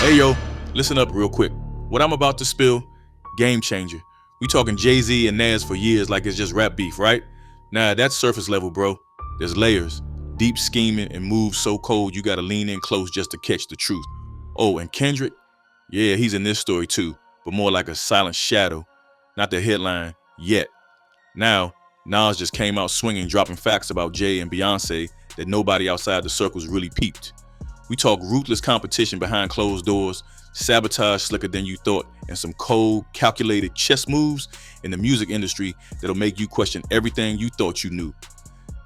Hey yo, listen up real quick. What I'm about to spill, game changer. We talking Jay-Z and Nas for years like it's just rap beef, right? Nah, that's surface level, bro. There's layers, deep scheming and moves so cold you gotta lean in close just to catch the truth. Oh, and Kendrick? Yeah, he's in this story too, but more like a silent shadow, not the headline yet. Now, Nas just came out swinging, dropping facts about Jay and Beyoncé that nobody outside the circles really peeped. We talk ruthless competition behind closed doors, sabotage slicker than you thought, and some cold, calculated chess moves in the music industry that'll make you question everything you thought you knew.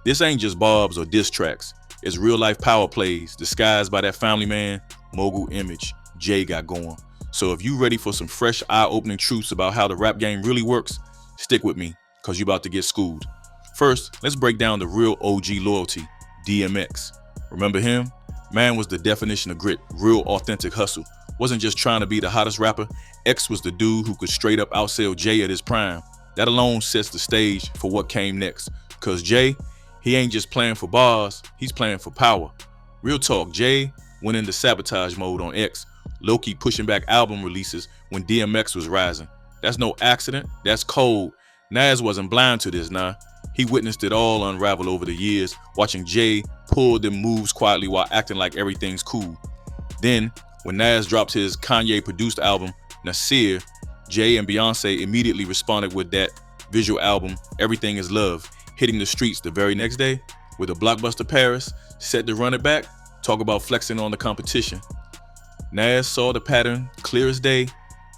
This ain't just barbs or diss tracks. It's real life power plays disguised by that family man, Mogul image Jay got going. So if you ready for some fresh, eye-opening truths about how the rap game really works, stick with me, cause you about to get schooled. First, let's break down the real OG loyalty, DMX. Remember him? Man was the definition of grit, real authentic hustle. Wasn't just trying to be the hottest rapper. X was the dude who could straight up outsell Jay at his prime. That alone sets the stage for what came next. Cause Jay, he ain't just playing for bars, he's playing for power. Real talk, Jay went into sabotage mode on X, low-key pushing back album releases when DMX was rising. That's no accident, that's cold. Nas wasn't blind to this, nah. He witnessed it all unravel over the years, watching Jay pull them moves quietly while acting like everything's cool. Then, when Nas dropped his Kanye-produced album, Nasir, Jay and Beyoncé immediately responded with that visual album, Everything Is Love, hitting the streets the very next day with a blockbuster Paris, set to run it back. Talk about flexing on the competition. Nas saw the pattern clear as day.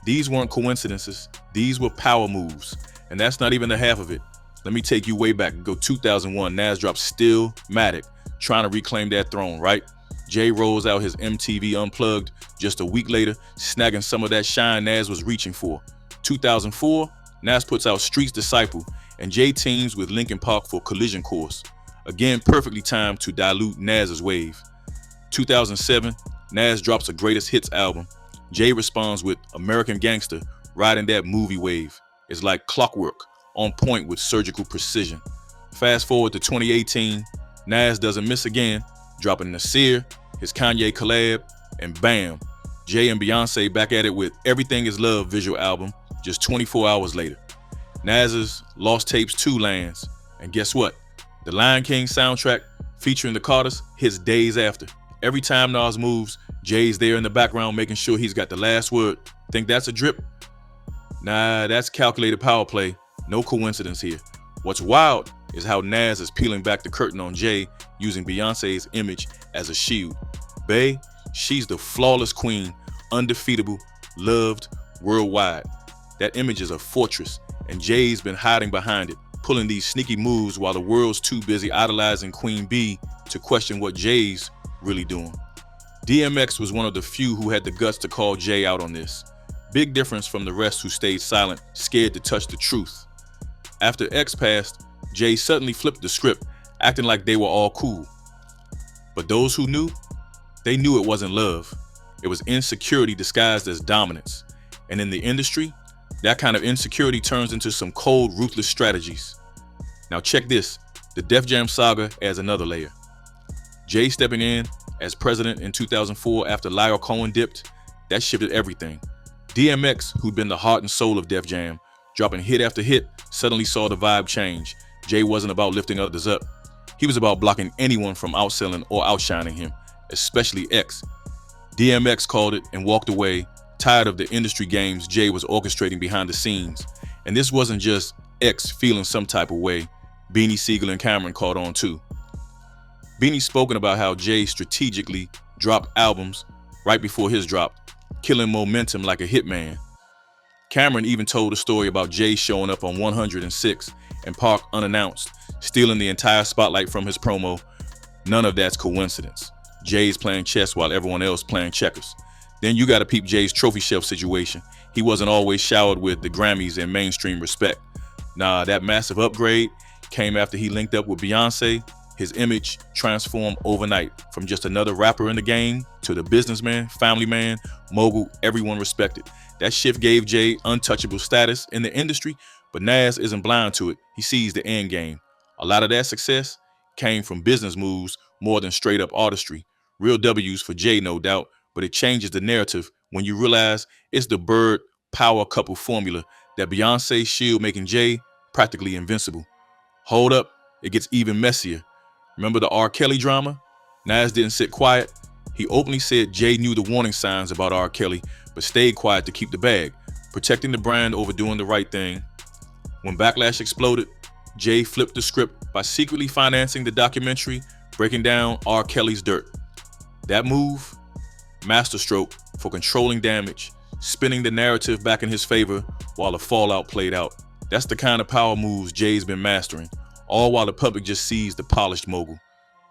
These weren't coincidences, these were power moves. And that's not even the half of it. Let me take you way back. Go 2001, Nas dropped Stillmatic, trying to reclaim that throne, right? Jay rolls out his MTV Unplugged just a week later, snagging some of that shine Nas was reaching for. 2004, Nas puts out Street's Disciple, and Jay teams with Linkin Park for Collision Course. Again, perfectly timed to dilute Nas's wave. 2007, Nas drops a greatest hits album. Jay responds with American Gangster, riding that movie wave. It's like clockwork, on point with surgical precision. Fast forward to 2018, Nas doesn't miss again, dropping Nasir, his Kanye collab, and bam, Jay and Beyoncé back at it with Everything Is Love visual album just 24 hours later. Nas's Lost Tapes 2 lands, and guess what? The Lion King soundtrack featuring the Carters hits days after. Every time Nas moves, Jay's there in the background making sure he's got the last word. Think that's a drip? Nah, that's calculated power play. No coincidence here. What's wild is how Nas is peeling back the curtain on Jay using Beyoncé's image as a shield. Bae, she's the flawless queen, undefeatable, loved worldwide. That image is a fortress, and Jay's been hiding behind it, pulling these sneaky moves while the world's too busy idolizing Queen Bee to question what Jay's really doing. DMX was one of the few who had the guts to call Jay out on this. Big difference from the rest who stayed silent, scared to touch the truth. After X passed, Jay suddenly flipped the script, acting like they were all cool. But those who knew, they knew it wasn't love. It was insecurity disguised as dominance. And in the industry, that kind of insecurity turns into some cold, ruthless strategies. Now check this, the Def Jam saga adds another layer. Jay stepping in as president in 2004 after Lyle Cohen dipped, that shifted everything. DMX, who'd been the heart and soul of Def Jam, dropping hit after hit, suddenly saw the vibe change. Jay wasn't about lifting others up. He was about blocking anyone from outselling or outshining him, especially X. DMX called it and walked away, tired of the industry games Jay was orchestrating behind the scenes. And this wasn't just X feeling some type of way. Beanie Siegel and Cameron caught on too. Beanie's spoken about how Jay strategically dropped albums right before his drop, killing momentum like a hitman. Cameron even told a story about Jay showing up on 106 and Park unannounced, stealing the entire spotlight from his promo. None of that's coincidence. Jay's playing chess while everyone else playing checkers. Then you gotta peep Jay's trophy shelf situation. He wasn't always showered with the Grammys and mainstream respect. Nah, that massive upgrade came after he linked up with Beyoncé. His image transformed overnight from just another rapper in the game to the businessman, family man, mogul everyone respected. That shift gave Jay untouchable status in the industry, but Nas isn't blind to it. He sees the end game. A lot of that success came from business moves more than straight up artistry. Real W's for Jay, no doubt, but it changes the narrative when you realize it's the bird power couple formula that Beyonce's shield making Jay practically invincible. Hold up, it gets even messier. Remember the R. Kelly drama? Nas didn't sit quiet. He openly said Jay knew the warning signs about R. Kelly, but stayed quiet to keep the bag, protecting the brand over doing the right thing. When backlash exploded, Jay flipped the script by secretly financing the documentary breaking down R. Kelly's dirt. That move, masterstroke for controlling damage, spinning the narrative back in his favor while the fallout played out. That's the kind of power moves Jay's been mastering, all while the public just sees the polished mogul.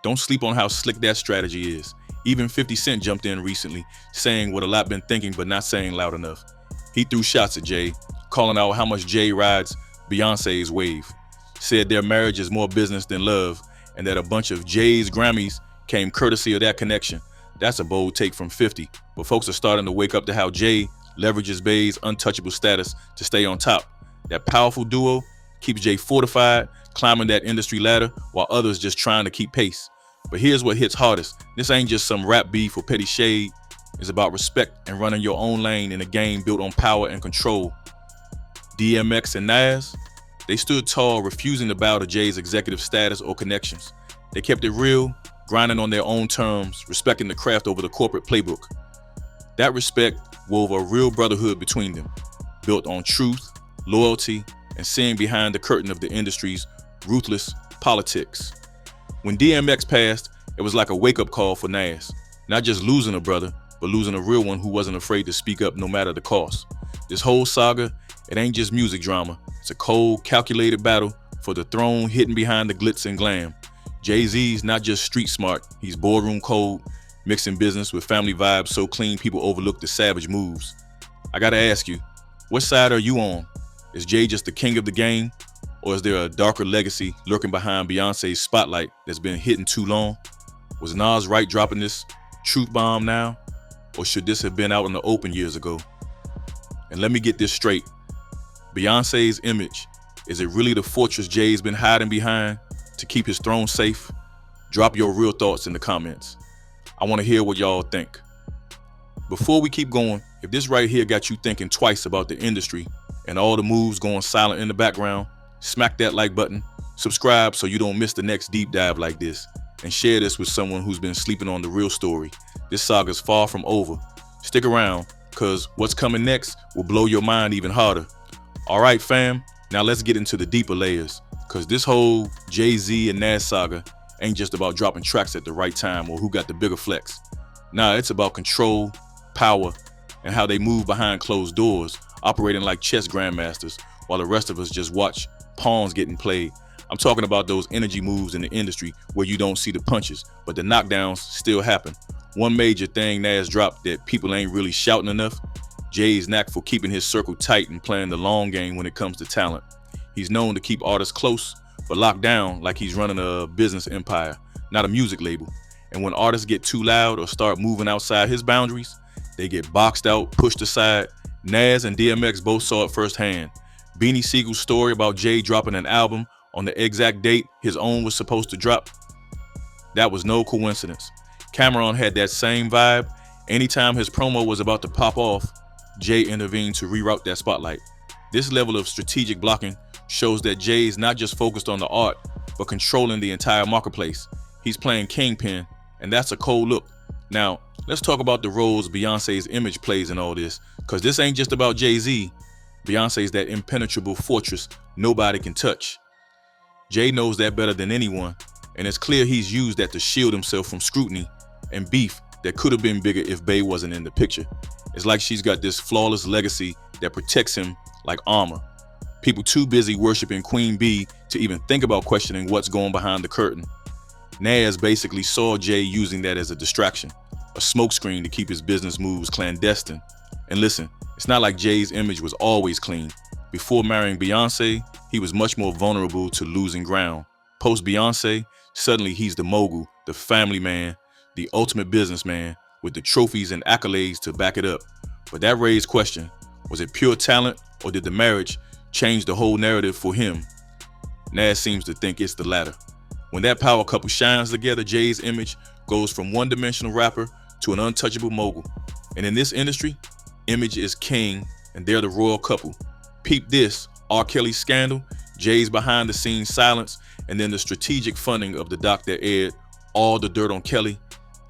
Don't sleep on how slick that strategy is. Even 50 Cent jumped in recently, saying what a lot been thinking but not saying loud enough. He threw shots at Jay, calling out how much Jay rides Beyonce's wave. Said their marriage is more business than love, and that a bunch of Jay's Grammys came courtesy of that connection. That's a bold take from 50, but folks are starting to wake up to how Jay leverages Bey's untouchable status to stay on top. That powerful duo keeps Jay fortified, climbing that industry ladder, while others just trying to keep pace. But here's what hits hardest. This ain't just some rap beef or petty shade. It's about respect and running your own lane in a game built on power and control. DMX and Nas, they stood tall, refusing to bow to Jay's executive status or connections. They kept it real, grinding on their own terms, respecting the craft over the corporate playbook. That respect wove a real brotherhood between them, built on truth, loyalty, and seeing behind the curtain of the industry's ruthless politics. When DMX passed, it was like a wake-up call for Nas. Not just losing a brother, but losing a real one who wasn't afraid to speak up no matter the cost. This whole saga, it ain't just music drama. It's a cold, calculated battle for the throne hidden behind the glitz and glam. Jay-Z's not just street smart, he's boardroom cold, mixing business with family vibes so clean people overlook the savage moves. I gotta ask you, what side are you on? Is Jay just the king of the game? Or is there a darker legacy lurking behind Beyonce's spotlight that's been hidden too long? Was Nas right dropping this truth bomb now? Or should this have been out in the open years ago? And let me get this straight. Beyonce's image, is it really the fortress Jay's been hiding behind to keep his throne safe? Drop your real thoughts in the comments. I want to hear what y'all think. Before we keep going, if this right here got you thinking twice about the industry and all the moves going silent in the background, smack that like button, subscribe so you don't miss the next deep dive like this, and share this with someone who's been sleeping on the real story. This saga's far from over. Stick around, cause what's coming next will blow your mind even harder. All right, fam, now let's get into the deeper layers, cause this whole Jay-Z and Nas saga ain't just about dropping tracks at the right time or who got the bigger flex. Nah, it's about control, power, and how they move behind closed doors, operating like chess grandmasters, while the rest of us just watch pawns getting played. I'm talking about those energy moves in the industry where you don't see the punches, but the knockdowns still happen. One major thing Nas dropped that people ain't really shouting enough, Jay's knack for keeping his circle tight and playing the long game when it comes to talent. He's known to keep artists close, but locked down like he's running a business empire, not a music label. And when artists get too loud or start moving outside his boundaries, they get boxed out, pushed aside. Nas and DMX both saw it firsthand. Beanie Siegel's story about Jay dropping an album on the exact date his own was supposed to drop, that was no coincidence. Cameron had that same vibe. Anytime his promo was about to pop off, Jay intervened to reroute that spotlight. This level of strategic blocking shows that Jay's not just focused on the art, but controlling the entire marketplace. He's playing kingpin, and that's a cold look. Now, let's talk about the roles Beyonce's image plays in all this, because this ain't just about Jay-Z. Beyonce's that impenetrable fortress nobody can touch. Jay knows that better than anyone, and it's clear he's used that to shield himself from scrutiny and beef that could have been bigger if Bey wasn't in the picture. It's like she's got this flawless legacy that protects him like armor. People too busy worshiping Queen Bee to even think about questioning what's going behind the curtain. Nas basically saw Jay using that as a distraction, a smokescreen to keep his business moves clandestine. And listen, it's not like Jay's image was always clean. Before marrying Beyoncé, he was much more vulnerable to losing ground. Post Beyoncé, suddenly he's the mogul, the family man, the ultimate businessman, with the trophies and accolades to back it up. But that raised question, was it pure talent or did the marriage change the whole narrative for him? Nas seems to think it's the latter. When that power couple shines together, Jay's image goes from one-dimensional rapper to an untouchable mogul. And in this industry, image is king and they're the royal couple. Peep this, R. Kelly's scandal, Jay's behind the scenes silence, and then the strategic funding of the doc that aired All the Dirt on Kelly.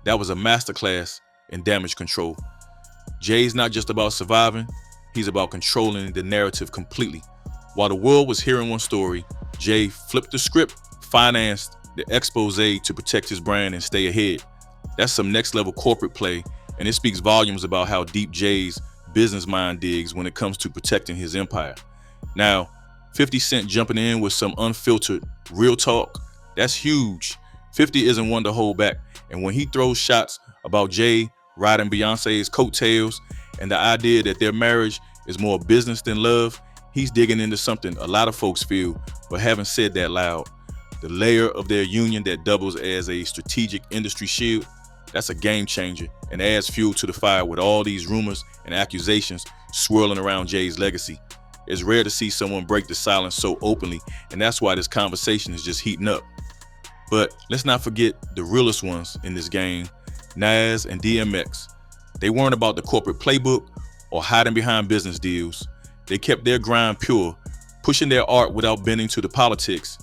That was a masterclass in damage control. Jay's not just about surviving, he's about controlling the narrative completely. While the world was hearing one story, Jay flipped the script, financed the expose to protect his brand and stay ahead. That's some next level corporate play, and it speaks volumes about how deep Jay's business mind digs when it comes to protecting his empire. Now, 50 Cent jumping in with some unfiltered real talk, that's huge. 50 isn't one to hold back, and when he throws shots about Jay riding Beyonce's coattails and the idea that their marriage is more business than love, he's digging into something a lot of folks feel but haven't said that loud. The layer of their union that doubles as a strategic industry shield, that's a game changer and adds fuel to the fire with all these rumors and accusations swirling around Jay's legacy. It's rare to see someone break the silence so openly, and that's why this conversation is just heating up. But let's not forget the realest ones in this game, Nas and DMX. They weren't about the corporate playbook or hiding behind business deals. They kept their grind pure, pushing their art without bending to the politics.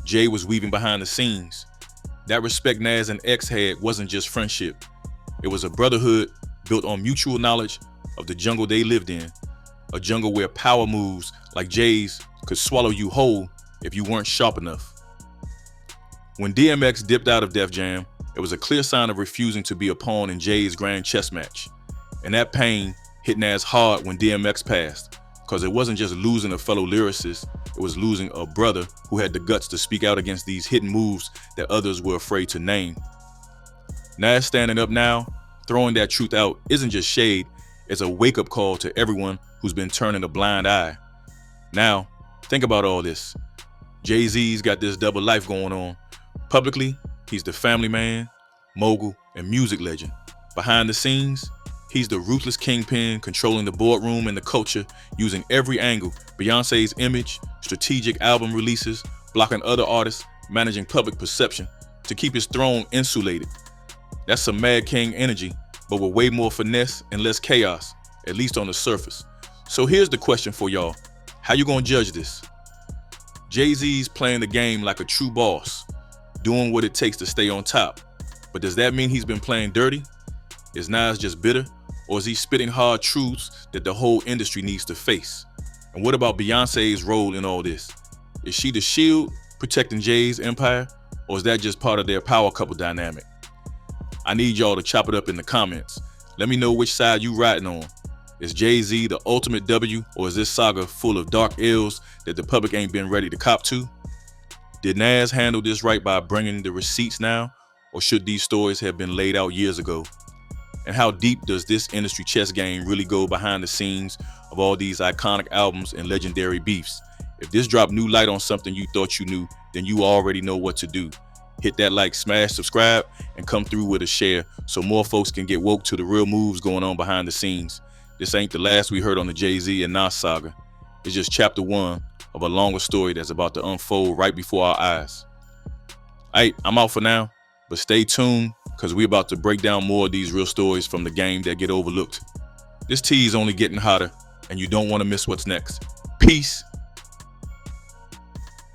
Jay was weaving behind the scenes. That respect Nas and X had wasn't just friendship. It was a brotherhood built on mutual knowledge of the jungle they lived in, a jungle where power moves like Jay's could swallow you whole if you weren't sharp enough. When DMX dipped out of Def Jam, it was a clear sign of refusing to be a pawn in Jay's grand chess match. And that pain hit Nas hard when DMX passed, because it wasn't just losing a fellow lyricist, it was losing a brother who had the guts to speak out against these hidden moves that others were afraid to name. Nas standing up now, throwing that truth out, isn't just shade, it's a wake-up call to everyone who's been turning a blind eye. Now, think about all this. Jay-Z's got this double life going on. Publicly, he's the family man, mogul, and music legend. Behind the scenes, he's the ruthless kingpin controlling the boardroom and the culture, using every angle, Beyonce's image, strategic album releases, blocking other artists, managing public perception to keep his throne insulated. That's some Mad King energy, but with way more finesse and less chaos, at least on the surface. So here's the question for y'all. How you gonna judge this? Jay-Z's playing the game like a true boss, doing what it takes to stay on top. But does that mean he's been playing dirty? Is Nas just bitter? Or is he spitting hard truths that the whole industry needs to face? And what about Beyonce's role in all this? Is she the shield protecting Jay's empire? Or is that just part of their power couple dynamic? I need y'all to chop it up in the comments. Let me know which side you riding on. Is Jay-Z the ultimate W, or is this saga full of dark ills that the public ain't been ready to cop to? Did Nas handle this right by bringing the receipts now, or should these stories have been laid out years ago? And how deep does this industry chess game really go behind the scenes of all these iconic albums and legendary beefs? If this dropped new light on something you thought you knew, then you already know what to do. Hit that like, smash, subscribe, and come through with a share so more folks can get woke to the real moves going on behind the scenes. This ain't the last we heard on the Jay-Z and Nas saga. It's just chapter 1 of a longer story that's about to unfold right before our eyes. Alright, I'm out for now, but stay tuned because we're about to break down more of these real stories from the game that get overlooked. This tea is only getting hotter, and you don't want to miss what's next. Peace.